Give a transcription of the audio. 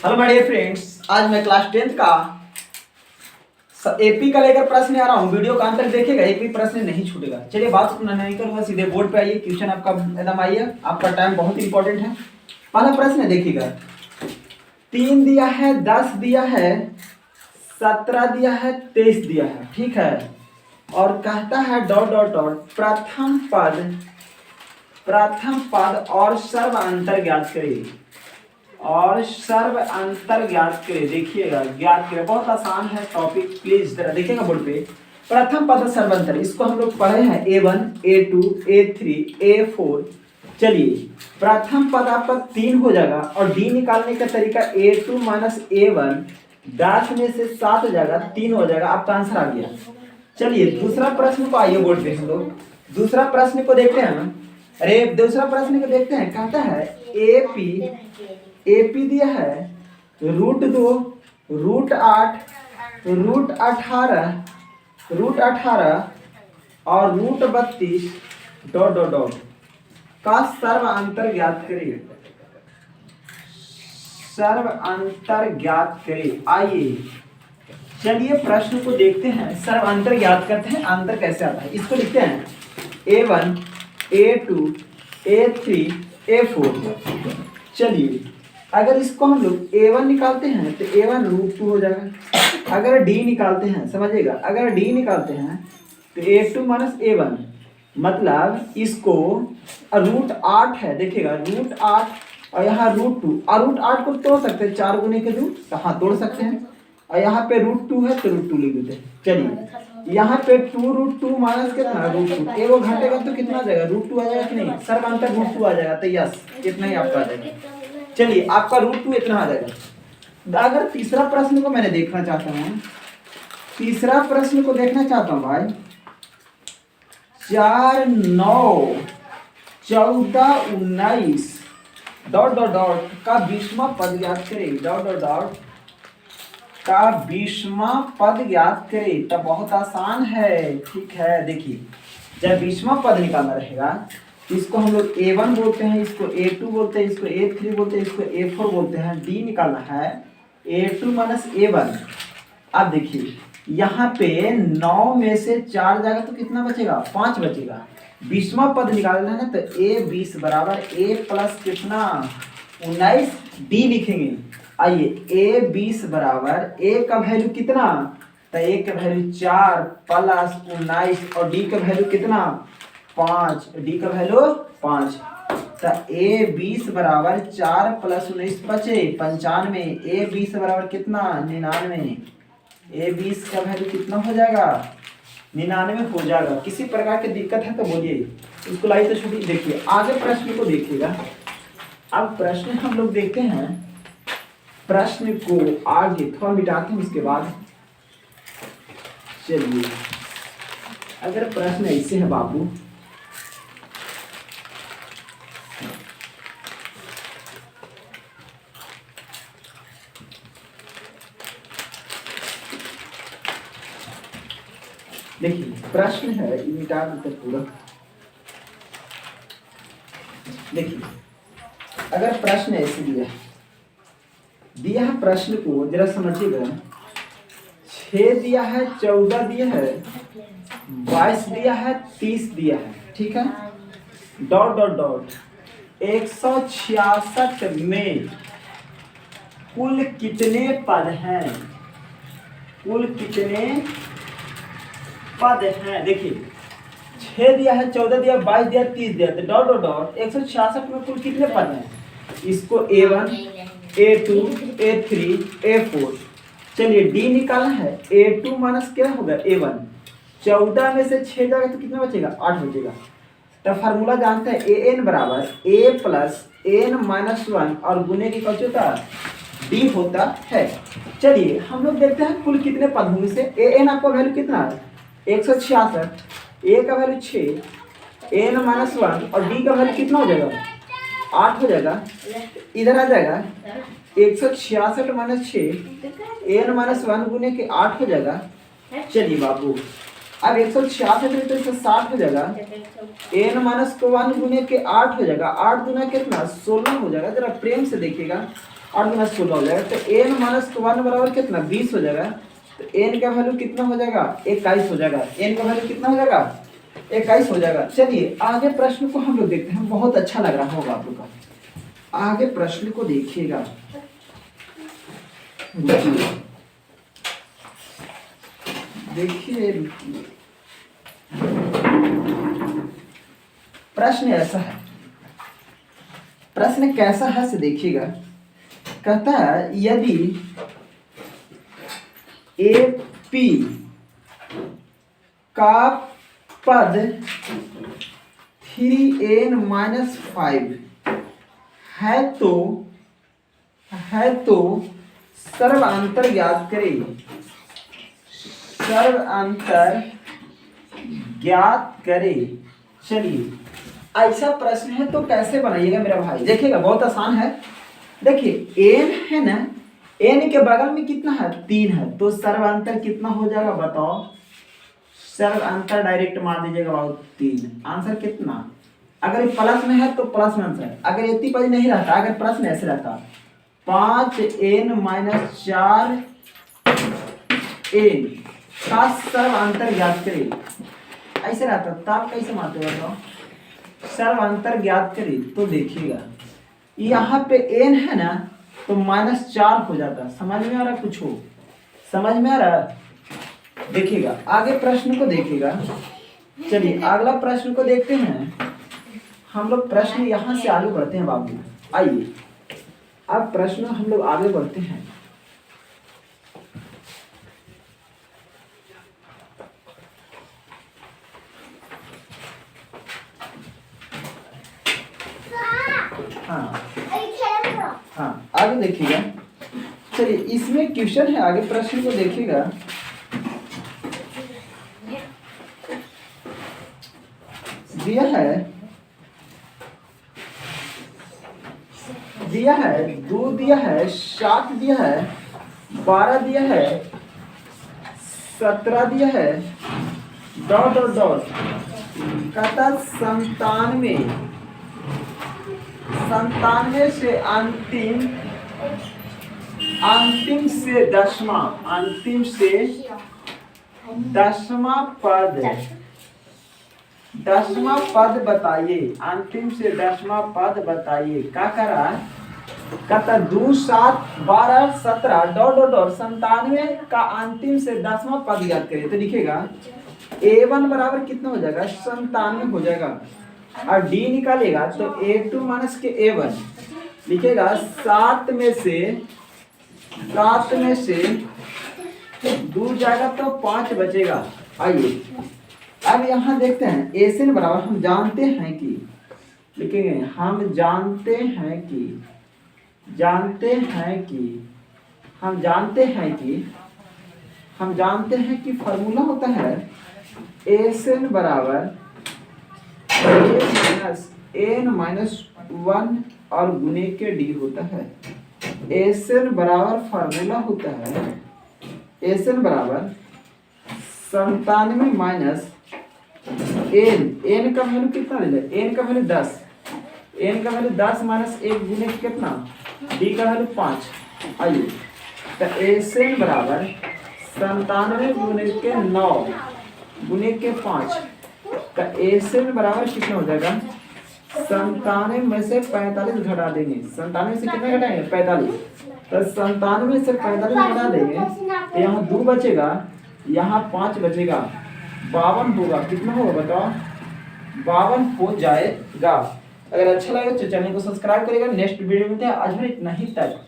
Hello my dear friends, आज मैं class 10th का एपी का लेकर प्रश्न आ रहा हूँ। वीडियो का अंत तक देखिएगा, एक भी प्रश्न नहीं छूटेगा। चलिए बात नहीं करूँगा, सीधे बोर्ड पे आइए। क्वेश्चन आपका एकदम आइए, आपका टाइम बहुत इंपॉर्टेंट है। पहला प्रश्न है, देखिएगा। 3 दिया है, 10 दिया है, 17 दिया है, 23 दिया है, ठीक है। और कहता है डॉट डॉट डॉट प्रथम पद और सर्व अंतर ज्ञात करिए। और सर्व अंतर ज्ञात करें। देखिएगा, ज्ञात करें, बहुत आसान है टॉपिक। प्लीज जरा देखिएगा बोर्ड पे। प्रथम पद सर्व अंतर, इसको हम लोग पढ़े हैं A1 A2 A3 A4। चलिए, प्रथम पद आपका 3 हो जाएगा और डी निकालने का तरीका A2 माइनस A1, 10 में से 7 हो जाएगा, 3 हो जाएगा, आपका आंसर आ गया। चलिए दूसरा प्रश्न को आइए बोर्ड पे हम लोग दूसरा प्रश्न को देखते हैं। अरे दूसरा प्रश्न को देखते हैं। कहता है एपी दिया है √2 √8 √18 और √32 डॉट डॉट डॉट का सर्व अंतर ज्ञात करिए। सर्व अंतर ज्ञात करिए। आइए चलिए प्रश्न को देखते हैं। सर्व अंतर ज्ञात करते हैं, अंतर कैसे आता है इसको लिखते हैं। A1 A2 A3 A4। चलिए, अगर इसको हम लोग A1 निकालते हैं तो A1 √2 हो जाएगा। अगर D निकालते हैं, समझिएगा, अगर D निकालते हैं तो A2 माइनस A1, मतलब इसको √8 है, देखिएगा √8 और यहाँ √2 और √8 को तोड़ सकते हैं, 4 गुने के 2, हाँ तोड़ सकते हैं। और यहाँ पे √2 है तो √2 लिख देते हैं। चलिए, यहाँ पे 2 √2 माइनस कितना √2, एगो घटेगा तो कितना आ जाएगा, √2 आ जाएगा कि नहीं। सर्व अंतर √2 आ जाएगा, तो यस कितना ही आपका आ जाएगा। चलिए, आपका √2 इतना आ जाएगा। अगर तीसरा प्रश्न को मैंने देखना चाहता हूँ, तीसरा प्रश्न को देखना चाहता हूँ भाई। 4 9 14 19 डॉट डॉट डॉट का 20वां पद ज्ञात करें। डॉट डॉट डॉट का 20वां पद ज्ञात करें। तब बहुत आसान है, ठीक है। देखिए, जब 20वां पद निकालना रहेगा, इसको हम लोग A1 बोलते हैं, इसको A2 बोलते हैं, इसको A3 बोलते हैं, इसको A4 बोलते हैं। D निकालना है A2 माइनस A1। अब देखिए, यहाँ पे 9 में से 4 जाएगा तो कितना बचेगा, 5 बचेगा। 20वां पद निकालना है तो A20 बराबर A प्लस कितना 19 D लिखेंगे। आइए, A20 बराबर A का वैल्यू कितना, तो A का वैल्यू 4 प्लस 19 और D का वैल्यू कितना 5, डी का वैल्यू 5। तो A20 बराबर 4 प्लस 19 बचे 95। A20 बराबर कितना 99। A20 का वैल्यू कितना हो जाएगा, 99 हो जाएगा। किसी प्रकार की दिक्कत है तो बोलिए, इसको लाइए तो छुट्टी। देखिए आगे प्रश्न को देखिएगा। अब प्रश्न हम लोग देखते हैं, प्रश्न को आगे थोड़ा मिटाते हैं उसके बाद। चलिए, अगर प्रश्न ऐसे है बाबू, देखिए प्रश्न है, मिटा देते पूरा। देखिए, अगर प्रश्न ऐसे दिया है प्रश्न को जरा समझिएगा। 6 दिया है, 14 दिया है, 22 दिया है, 30 दिया है, ठीक है। डॉट डॉट डॉट 166 में कुल कितने पद हैं, कुल कितने पद हैं। देखिए, 6 दिया है, 14 दिया, 22 दिया, 30 दिया, तो डॉट डॉट डॉट 166 में कुल कितने पद हैं। इसको A1 A2 A3 A4। चलिए, D निकालना है। A2 माइनस क्या होगा A1, 14 में से 6 जाएगा तो कितना बचेगा, 8 बचेगा। तो फार्मूला जानते हैं, AN बराबर A प्लस N माइनस 1 और गुने की कौन होता है, D होता है। चलिए, हम लोग देखते हैं कुल कितने पद होंगे से। AN आपका वैल्यू कितना है 166, A का वैल्यू 6, N माइनस 1 और D का वैल्यू कितना हो जाएगा, 8 हो जाएगा। इधर आ जाएगा 166 माइनस 6, N माइनस 1 गुने के 8 हो जाएगा। चलिए बाबू, अब 166 है तो 160 हो जाएगा, n माइनस 1 गुने के 8 हो जाएगा, 8 गुना कितना 16 हो जाएगा, जरा प्रेम से देखिएगा, 8 गुना 16 हो जाएगा, तो n माइनस 1 बराबर कितना 20 हो जाएगा, तो n का वैल्यू कितना हो जाएगा 21 हो जाएगा, n का वैल्यू कितना हो जाएगा 21 हो जाएगा। चलिए आगे प्रश्न को हम लोग देखते हैं, बहुत अच्छा लग रहा होगा आप लोग का, आगे प्रश्न को देखिएगा। देखिए प्रश्न ऐसा है, प्रश्न कैसा है से देखिएगा, कहता है यदि ए पी का पद 3n माइनस 5 है तो सर्वांतर ज्ञात करें, सर्वांतर ज्ञात करें। चलिए ऐसा प्रश्न है तो कैसे बनाइएगा मेरा भाई, देखिएगा बहुत आसान है। देखिए n है ना, n के बगल में कितना है 3 है, तो सर्वांतर कितना हो जाएगा बताओ, सर्वांतर डायरेक्ट मार दीजिएगा बहुत 3, आंसर कितना, अगर ये प्लस में है तो प्लस में आंसर, अगर इतनी पद नहीं रहता, अगर प्रश्न ऐसे रहता 5n माइनस 4n का सर्वांतर ज्ञात करें, ऐसे रहता तब कैसे मारते बताओ, सर्वांतर ज्ञात करें। तो देखिएगा यहाँ पे n है ना, तो -4 हो जाता, समझ में आ रहा, कुछ हो समझ में आ रहा, देखिएगा आगे प्रश्न को देखिएगा। चलिए अगला प्रश्न को देखते हैं हम लोग, प्रश्न यहाँ से आगे बढ़ते हैं बाबू, आइए अब प्रश्न हम लोग आगे बढ़ते हैं। हाँ आगे देखिएगा, चलिए इसमें क्वेश्चन है, आगे प्रश्न को देखिएगा। दिया है 2 दिया है, 7 दिया है, 12 दिया है, 17 दिया है, डॉट डॉट डॉट कहता 97 से अंतिम से दसवां पद बताइए, अंतिम से 10वां पद बताइए। क्या करा, कहता 2 7 12 17 डॉट डॉट डॉट 97 का अंतिम से 10वां पद याद करिए, तो लिखेगा a1 बराबर कितना हो जाएगा 97 हो जाएगा, और d निकालेगा तो a2 माइनस के a1 लिखेगा 7 में से 2 जाएगा तो 5 बचेगा। आइए अब यहाँ देखते हैं एन बराबर, हम जानते हैं कि लिखेंगे, हम जानते हैं कि फॉर्मूला होता है एन बराबर n माइनस 1 और गुने के डी होता है। एन बराबर फार्मूला होता है एन बराबर 97 माइनस n का वैल्यू कितना ले, n का वैल्यू 10, n का वैल्यू 10 माइनस 1 गुने कितना, d का वैल्यू 5। आइए तो एन बराबर 97 गुने के 9 गुने के 5 का एन बराबर कितना हो जाएगा, 97 में से 45 घटा देंगे, 97 से कितना घटाएंगे 45, तो 97 से 45 घटा देंगे तो यहाँ 2 बचेगा, यहाँ 5 बचेगा, 52 होगा, कितना होगा बताओ 52 हो जाएगा। अगर अच्छा लगे तो चैनल को सब्सक्राइब करेगा। नेक्स्ट वीडियो में आज में इतना ही तक।